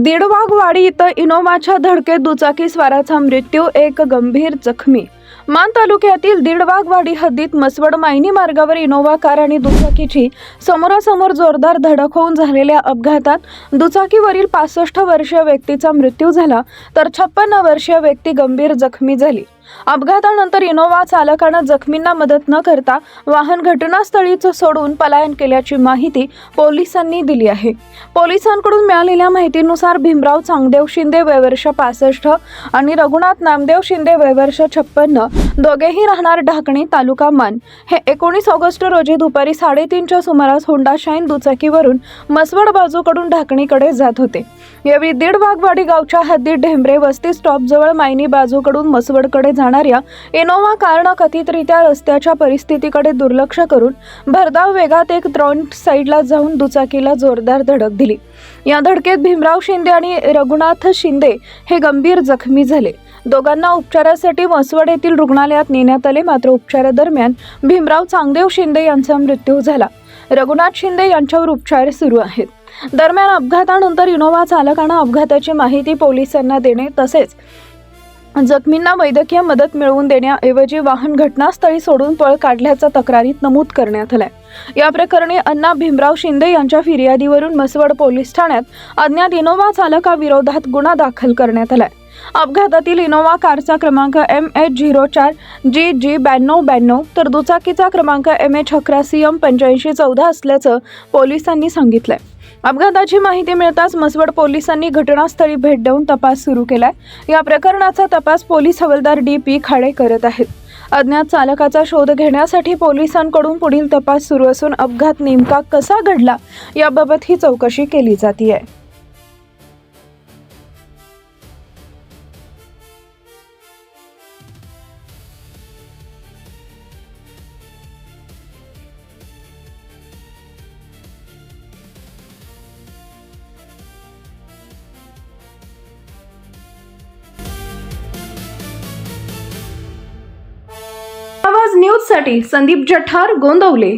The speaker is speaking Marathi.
दिडवाघवाडी इथं इनोव्हाच्या धडकेत दुचाकीस्वाराचा मृत्यू, एक गंभीर जखमी। मान तालुक्यातील दिडवाघवाडी हद्दीत मसवड मायनी मार्गावर इनोव्हा कार आणि दुचाकीची समोरासमोर जोरदार धडक होऊन झालेल्या अपघातात दुचाकीवरील 65 वर्षीय व्यक्तीचा मृत्यू झाला, तर 56 वर्षीय व्यक्ती गंभीर जखमी झाली। अपघातानंतर इनोव्हा चालकानं जखमींना मदत न करता वाहन घटनास्थळीच सोडून पलायन केल्याची माहिती पोलिसांनी दिली आहे। पोलिसांकडून मिळालेल्या माहितीनुसार भीमराव चांगदेव शिंदे वय वर्ष 65 आणि रघुनाथ नामदेव शिंदे वय वर्ष 56 दोघेही राहणार ढाकणी तालुका मान हे 19 ऑगस्ट रोजी दुपारी 3:30च्या सुमारास होंडा शाईन दुचाकीवरून मसवड बाजूकडून ढाकणीकडे जात होते। यावेळी दिडवाघवाडी गावच्या हद्दीत ढेंबरे वस्ती स्टॉप जवळ मायनी बाजूकडून मसवडकडे जाणाऱ्या इनोव्हा कारनं कथितरित्या रस्त्याच्या परिस्थितीकडे दुर्लक्ष करून भरधाव वेगात एक फ्रंट साईडला जाऊन दुचाकीला जोरदार धडक दिली। या धडकेत भीमराव शिंदे आणि रघुनाथ शिंदे हे गंभीर जखमी झाले। दोघांना उपचारासाठी मसवड येथील रुग्णालयात नेण्यात आले, मात्र उपचारादरम्यान भीमराव चांगदेव शिंदे यांचा मृत्यू झाला। रघुनाथ शिंदे यांच्यावर उपचार सुरू आहेत। दरम्यान अपघातानंतर इनोव्हा चालकानं अपघाताची माहिती पोलिसांना देणे तसेच जखमींना वैद्यकीय मदत मिळवून देण्याऐवजी वाहन घटनास्थळी सोडून पळ काढल्याचा तक्रारीत नमूद करण्यात आलाय। या प्रकरणी अण्णा भीमराव शिंदे यांच्या फिर्यादीवरून मसवड पोलीस ठाण्यात अज्ञात इनोव्हा चालकाविरोधात गुन्हा दाखल करण्यात आलाय। अपघातातील इनोव्हा कारचा क्रमांक MH04GG 9292 तर दुचाकीचा क्रमांक MH11CM 8514 असल्याचं पोलिसांनी सांगितलंय। अपघाताची माहिती मिळताच मसवड पोलिसांनी घटनास्थळी भेट देऊन तपास सुरू केलाय। या प्रकरणाचा तपास पोलीस हवालदार DP खाडे करत आहेत। अज्ञात चालकाचा शोध घेण्यासाठी पोलिसांकडून पुढील तपास सुरू असून अपघात नेमका कसा घडला याबाबत ही चौकशी केली जाते। आवाज न्यूज साठी संदीप जठार, गोंदवले।